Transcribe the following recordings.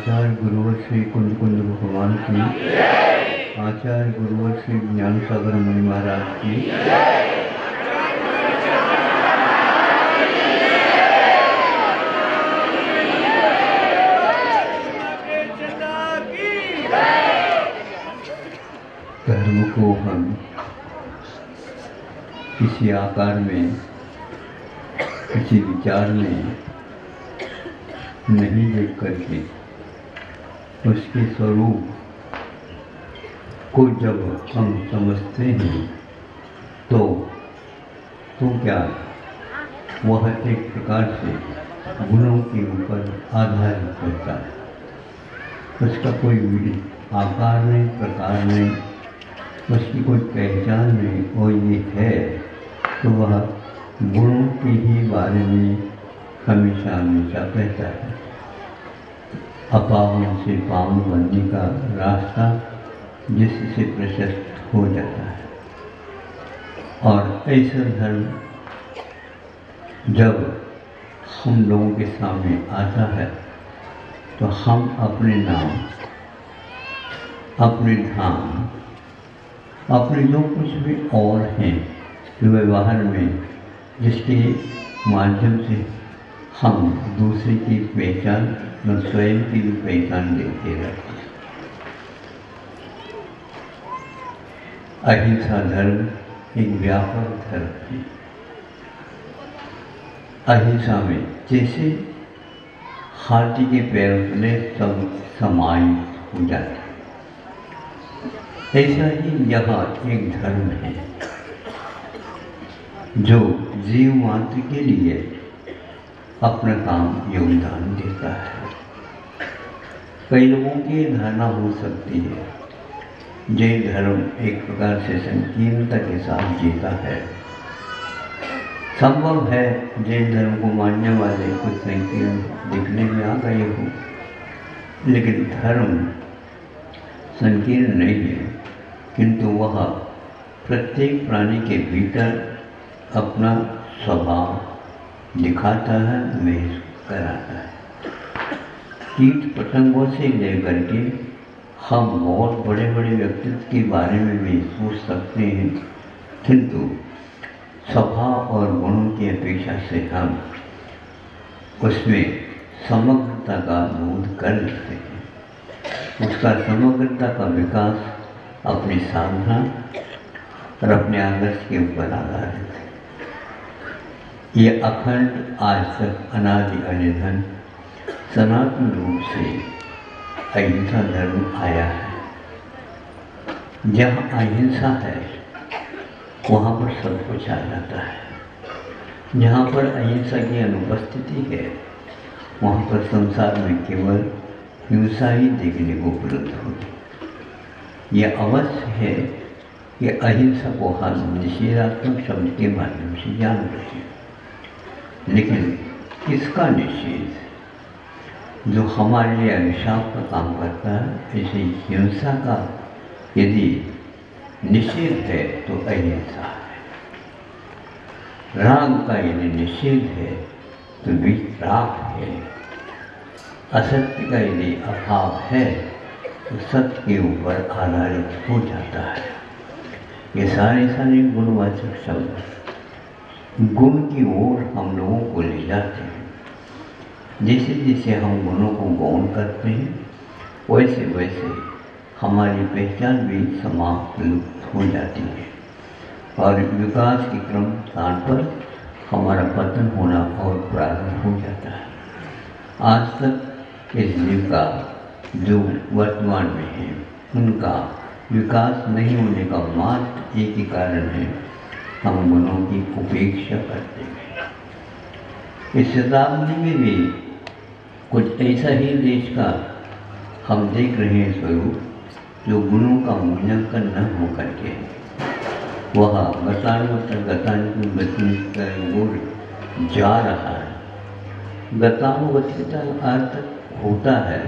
आचार्य गुरुवर श्री कुंज कुंज भगवान की, आचार्य गुरुवर श्री ज्ञान सागर मुनि महाराज की, धर्म को हम किसी आकार में, किसी विचार में नहीं देख करके उसके स्वरूप को जब हम समझते हैं तो क्या वह एक प्रकार से गुणों के ऊपर आधारित होता है। उसका कोई आकार नहीं, प्रकार नहीं, उसकी कोई पहचान नहीं। और ये है तो वह गुणों के ही बारे में हमेशा हमेशा कहता है। अपावन से पावन बनने का रास्ता जिससे प्रशस्त हो जाता है। और ऐसा धर्म जब हम लोगों के सामने आता है तो हम अपने नाम, अपने धाम, अपने जो कुछ भी और हैं व्यवहार में, जिसके माध्यम से हम दूसरे की पहचान और स्वयं की भी पहचान देते रहते हैं। अहिंसा धर्म एक व्यापक धर्म है। अहिंसा में जैसे हाथी के पैरों तले सब समाहित हो जाते हैं, ऐसा ही यहाँ एक धर्म है जो जीव मात्र के लिए अपना काम योगदान देता है। कई लोगों की धारणा हो सकती है जैन धर्म एक प्रकार से संकीर्णता के साथ जीता है। संभव है जैन धर्म को मानने वाले कुछ संकीर्ण दिखने में आ गए हो, लेकिन धर्म संकीर्ण नहीं है, किंतु वह प्रत्येक प्राणी के भीतर अपना स्वभाव दिखाता है, महसूस कराता है। कीट पतंगों से लेकर के हम बहुत बड़े बड़े व्यक्तित्व के बारे में भी सोच सकते हैं, किंतु स्वभाव और गुणों की अपेक्षा से हम उसमें समग्रता का बोध कर लेते हैं। उसका समग्रता का विकास अपनी साधना और अपने आदर्श के ऊपर आधारित है। ये अखंड आज तक अनादि अनिधन सनातन रूप से अहिंसा धर्म आया है। जहाँ अहिंसा है वहाँ पर सब कुछ आ जाता है। जहाँ पर अहिंसा की अनुपस्थिति है वहाँ पर संसार में केवल हिंसा ही देखने को उपलब्ध होगी। यह अवश्य है कि अहिंसा को हम निषेधात्मक शब्द के माध्यम से जान रहे हैं, लेकिन इसका निषेध जो हमारे लिए अभिशाप का काम करता है, ऐसे हिंसा का यदि निषेध है तो अहिंसा है। राग का यदि निषेध है तो विराग है। असत्य का यदि अभाव है तो सत्य के ऊपर आधारित हो जाता है। ये सारे गुणवाचक शब्द गुण की ओर हम लोगों को ले जाते हैं। जैसे जैसे हम गुणों को गौण करते हैं वैसे वैसे हमारी पहचान भी समाप्त लुप्त हो जाती है और विकास के क्रम स्थान पर हमारा पतन होना और प्रारंभ हो जाता है। आज तक इस जीव का जो वर्तमान में है उनका विकास नहीं होने का मात्र एक ही कारण है, हम गुणों की उपेक्षा करते हैं। इस शताब्दी में भी कुछ ऐसा ही देश का हम देख रहे हैं स्वरूप, जो गुणों का मूल्यांकन न हो करके वह गतानुगतिक जा रहा है। गतानुगतिक का अर्थ होता है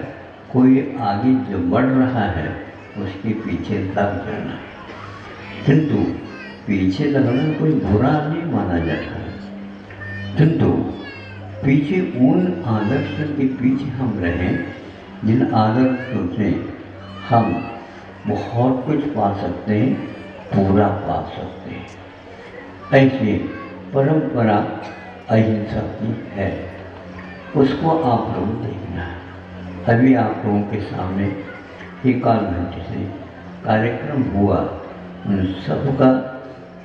कोई आगे जो बढ़ रहा है उसके पीछे लग जाना, किंतु पीछे लगना कोई बुरा नहीं माना जाता है, किंतु पीछे उन आदर्श के पीछे हम रहें जिन आदर्शों से हम बहुत कुछ पा सकते हैं, पूरा पा सकते हैं। ऐसी परंपरा अहिंसा की है, उसको आप लोग देखना है। अभी आप लोगों के सामने एकाध घंटे से कार्यक्रम हुआ, उन सबका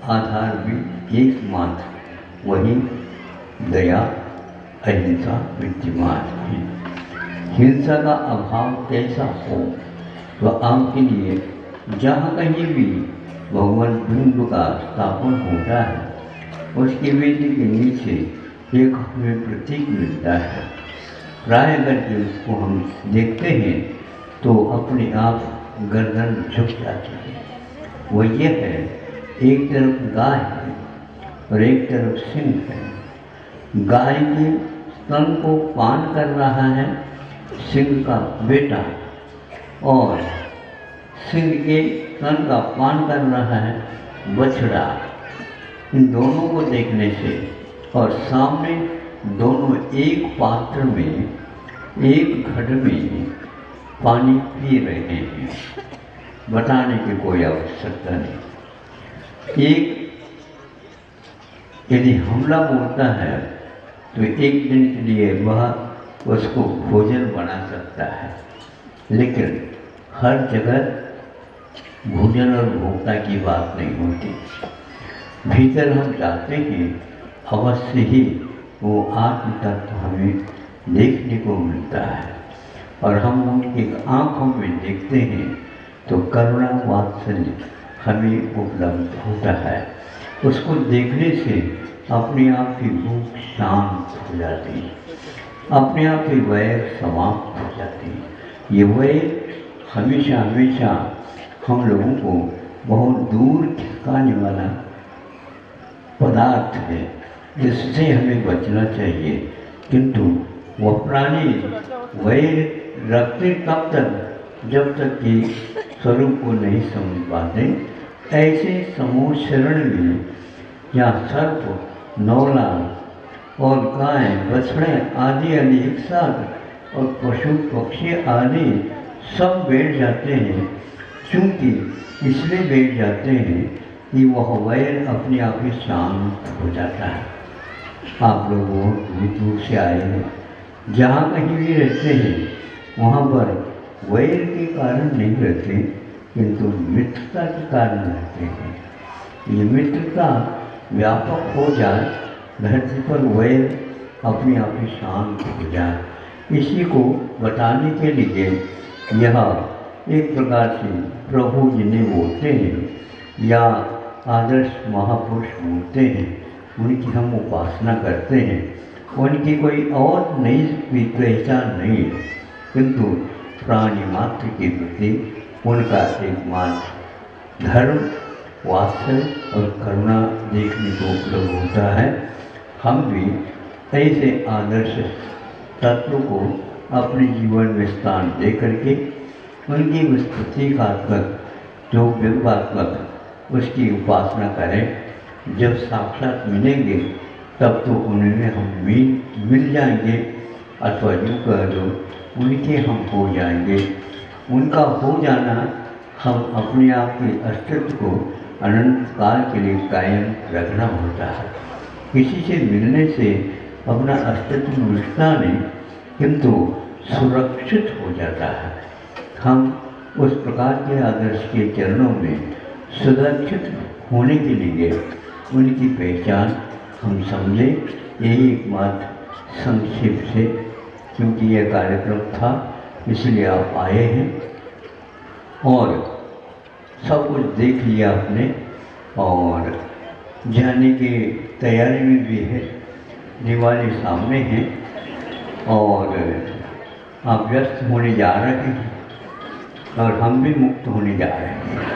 आधार भी एकमात्र वही दया, अहिंसा विद्यमान है। हिंसा का अभाव कैसा हो, तो आपके लिए जहाँ कहीं भी भगवान बिंदु का स्थापन होता है, उसकी वेदी के नीचे एक हमें प्रतीक मिलता है। प्राय करके उसको हम देखते हैं तो अपने आप गर्दन झुक जाती है। वो ये है, एक तरफ गाय है और एक तरफ सिंह है। गाय के स्तन को पान कर रहा है सिंह का बेटा, और सिंह के स्तन का पान कर रहा है बछड़ा। इन दोनों को देखने से, और सामने दोनों एक पात्र में, एक घट में पानी पी रहे हैं, बताने की कोई आवश्यकता नहीं। एक यदि हमला बोलता है तो एक दिन के लिए वह उसको भोजन बना सकता है, लेकिन हर जगह भोजन और भोक्ता की बात नहीं होती। भीतर हम जाते हैं, अवश्य ही वो आत्म तत्व हमें देखने को मिलता है, और हम उनकी आँखों में देखते हैं तो करुणा वात्सल्य हमें उपलब्ध होता है। उसको देखने से अपने आप की भूख शांत हो जाती है, अपने आप की वैर समाप्त हो जाती है। ये वैर हमेशा हमेशा हम लोगों को बहुत दूर खिसकाने वाला पदार्थ है, जिससे हमें बचना चाहिए। किंतु वह प्राणी वैर रखते तब तक जब तक कि स्वरूप को नहीं समझ पाते। ऐसे समूह शरण में या सर्प, नौला और गाय, बछड़े आदि एक साथ, और पशु पक्षी आदि सब बैठ जाते हैं, क्योंकि इसलिए बैठ जाते हैं कि वह वैर अपने आप ही शांत हो जाता है। आप लोग बहुत दूर से आए हैं, जहाँ कहीं भी रहते हैं वहाँ पर वैर के कारण नहीं रहते, किंतु मित्रता के कारण रहते हैं। ये मित्रता व्यापक हो जाए, धरती पर वैर अपने आप ही शांत हो जाए। इसी को बताने के लिए यह एक प्रकार से प्रभु जिन्हें बोलते हैं या आदर्श महापुरुष बोलते हैं, उनकी हम उपासना करते हैं। उनकी कोई और नई पहचान नहीं है, किंतु प्राणी मात्र के प्रति उनका एकमात्र धर्म, वात्सल्य और करुणा देखने को उपलब्ध होता है। हम भी ऐसे आदर्श तत्व को अपने जीवन में स्थान दे करके उनकी उस प्रतीकात्मक, जो व्यंग्यात्मक, उसकी उपासना करें। जब साक्षात मिलेंगे तब तो उनमें हम मिल जाएंगे, अथवा यूँ कह दो उनके हम हो जाएंगे। उनका हो जाना हम अपने आप के अस्तित्व को अनंत काल के लिए कायम रखना होता है। किसी से मिलने से अपना अस्तित्व मिटता नहीं, किंतु सुरक्षित हो जाता है। हम उस प्रकार के आदर्श के चरणों में सुरक्षित होने के लिए उनकी पहचान हम समझें। यही एकमात्र संक्षेप से, क्योंकि यह कार्यक्रम था इसलिए आप आए हैं और सब कुछ देख लिया आपने, और जाने की तैयारी में भी है। दिवाली सामने है और आप व्यस्त होने जा रहे हैं और हम भी मुक्त होने जा रहे हैं।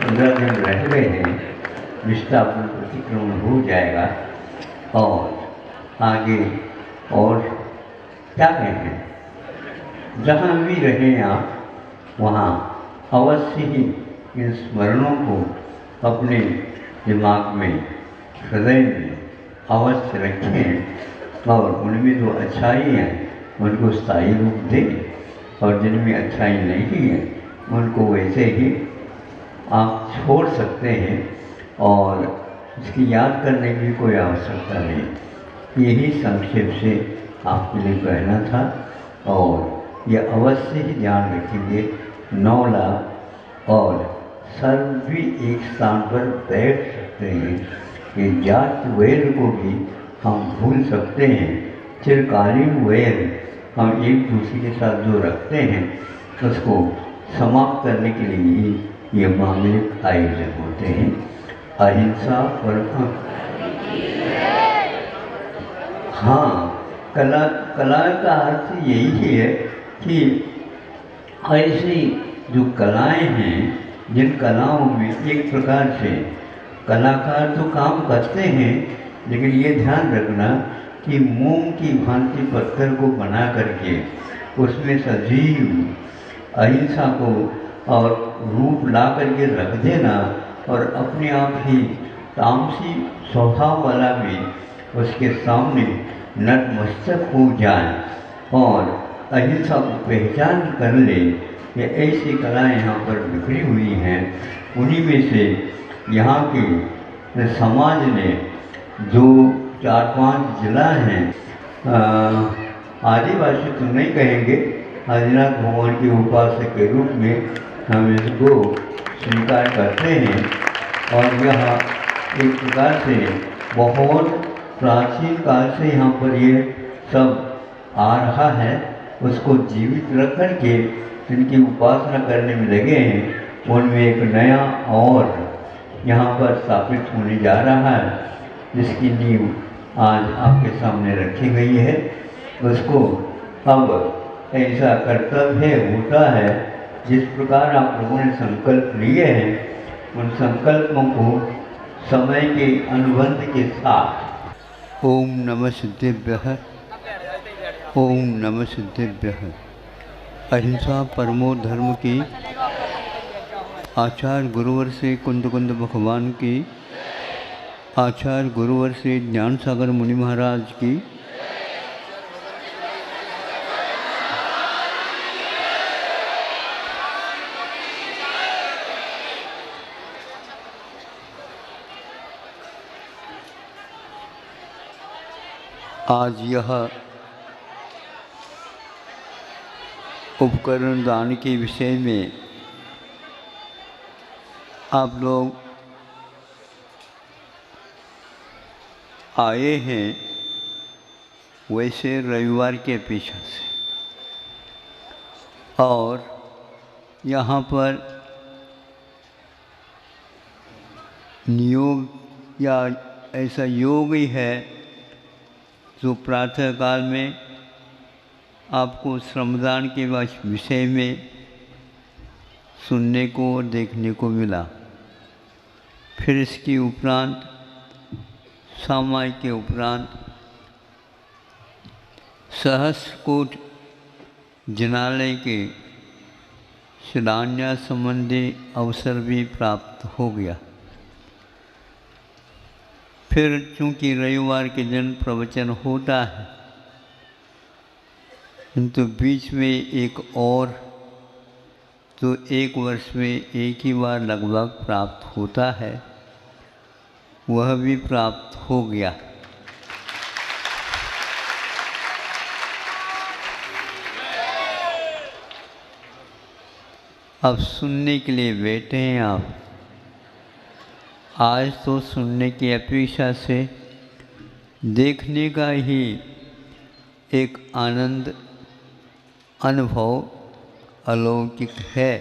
15 दिन रह गए हैं, विस्थापन प्रतिक्रमण हो जाएगा और आगे और क्या कहें, जहाँ भी रहें आप वहाँ अवश्य ही इन स्मरणों को अपने दिमाग में, हृदय में अवश्य रखें, और उनमें जो अच्छाई है उनको स्थायी रूप दे, और जिनमें अच्छाई नहीं है उनको वैसे ही आप छोड़ सकते हैं, और इसकी याद करने की कोई आवश्यकता नहीं। यही संक्षेप से आपके लिए कहना था, और यह अवश्य ही ध्यान रखेंगे। 9 लाख और सर्व भी एक स्थान पर बैठ सकते हैं कि जात वैर को भी हम भूल सकते हैं। चिरकालीन वैर हम एक दूसरे के साथ जो रखते हैं उसको समाप्त करने के लिए ही ये मांगलिक आयोजन होते हैं। अहिंसा और हाँ, कला का अर्थ यही है कि ऐसी जो कलाएं हैं, जिन कलाओं में एक प्रकार से कलाकार तो काम करते हैं, लेकिन ये ध्यान रखना कि मोम की भांति पत्थर को बना करके उसमें सजीव अहिंसा को और रूप ला करके रख देना, और अपने आप ही तामसी स्वभाव वाला भी उसके सामने नतमस्तक हो जाए और अहिंसा को पहचान कर ले। ये ऐसी कलाएं यहाँ पर बिखरी हुई हैं। उन्हीं में से यहाँ के समाज ने जो 4-5 जिला हैं, आदिवासी तो नहीं कहेंगे, आदिनाथ भगवान के उपासक के रूप में हम इसको स्वीकार करते हैं, और यह एक प्रकार से बहुत प्राचीन काल से यहाँ पर ये सब आ रहा है। उसको जीवित रख कर के इनकी उपासना करने में लगे हैं। उनमें एक नया और यहाँ पर स्थापित होने जा रहा है, जिसकी नींव आज आपके सामने रखी गई है। उसको अब ऐसा कर्तव्य होता है, जिस प्रकार आप लोगों ने संकल्प लिए हैं, उन संकल्पों को समय के अनुबंध के साथ ओम नमः सिद्धेभ्यः, ओम नमः सिद्धेभ्यः। अहिंसा परमो धर्म की आचार्य गुरुवर से कुंद भगवान की, आचार्य गुरुवर से ज्ञान सागर मुनि महाराज की, आज यह उपकरण दान के विषय में आप लोग आए हैं, वैसे रविवार के अपेक्षा से, और यहाँ पर नियोग या ऐसा योग ही है जो प्रातःकाल में आपको श्रमदान के विषय में सुनने को और देखने को मिला। फिर इसके उपरांत सामाई के उपरांत सहस्रकोट जिनालय के शिलान्यास संबंधी अवसर भी प्राप्त हो गया। फिर चूँकि रविवार के दिन प्रवचन होता है, किंतु बीच में एक और तो 1 वर्ष में एक ही बार लगभग प्राप्त होता है, वह भी प्राप्त हो गया। अब सुनने के लिए बैठे हैं आप। आज तो सुनने की अपेक्षा से देखने का ही एक आनंद अनुभव अलौकिक है।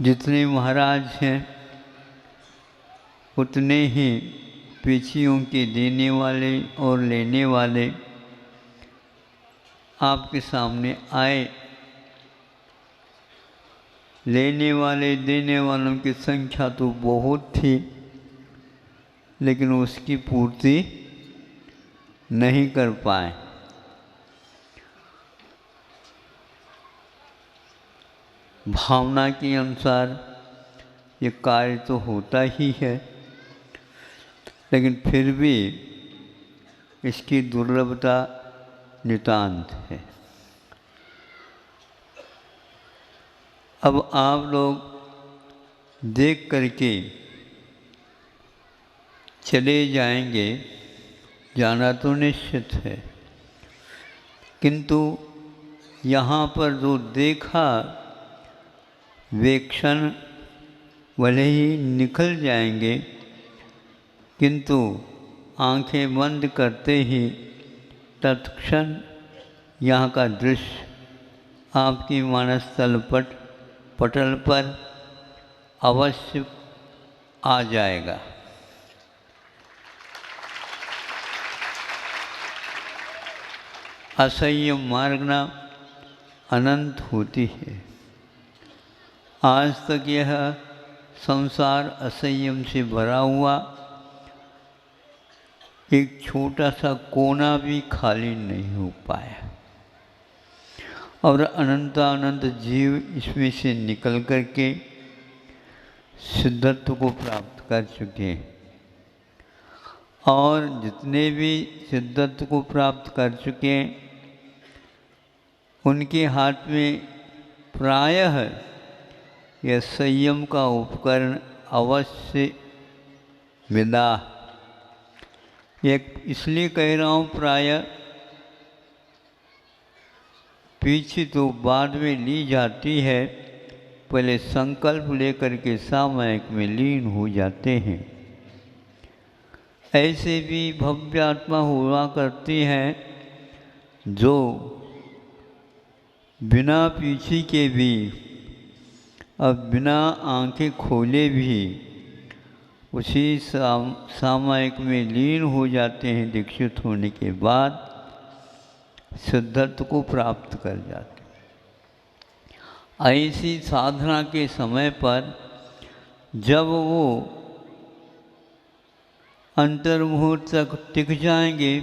जितने महाराज हैं उतने ही पेचियों के देने वाले और लेने वाले आपके सामने आए। लेने वाले देने वालों की संख्या तो बहुत थी, लेकिन उसकी पूर्ति नहीं कर पाए। भावना के अनुसार ये कार्य तो होता ही है, लेकिन फिर भी इसकी दुर्लभता नितांत है। अब आप लोग देख करके चले जाएंगे, जाना तो निश्चित है, किंतु यहाँ पर जो देखा वे क्षण भले ही निकल जाएंगे, किंतु आंखें बंद करते ही तत्क्षण यहाँ का दृश्य आपकी मानस पटल पर अवश्य आ जाएगा। असंयम मार्गना अनंत होती है। आज तक यह संसार असंयम से भरा हुआ एक छोटा सा कोना भी खाली नहीं हो पाया, और अनंत जीव इसमें से निकल करके सिद्धत्व को प्राप्त कर चुके हैं। और जितने भी सिद्धत्व को प्राप्त कर चुके हैं उनके हाथ में प्रायः यह संयम का उपकरण अवश्य विदा। एक इसलिए कह रहा हूँ प्रायः, पीछे तो बाद में ली जाती है, पहले संकल्प लेकर के सामयिक में लीन हो जाते हैं। ऐसे भी भव्य आत्मा हुआ करती हैं जो बिना पीछे के भी, अब बिना आंखें खोले भी उसी सामयिक में लीन हो जाते हैं। दीक्षित होने के बाद सिद्धत्व को प्राप्त कर जाते। ऐसी साधना के समय पर जब वो अंतर्मुहूर्त तक टिक जाएंगे,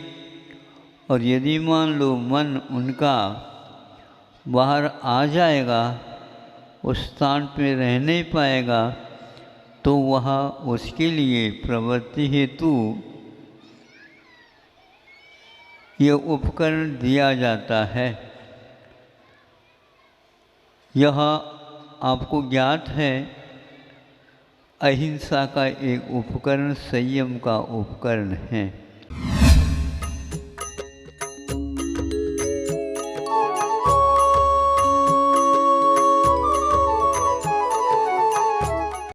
और यदि मान लो मन उनका बाहर आ जाएगा, उस स्थान पे रह नहीं पाएगा, तो वह उसके लिए प्रवृत्ति हेतु ये उपकरण दिया जाता है। यह आपको ज्ञात है, अहिंसा का एक उपकरण संयम का उपकरण है।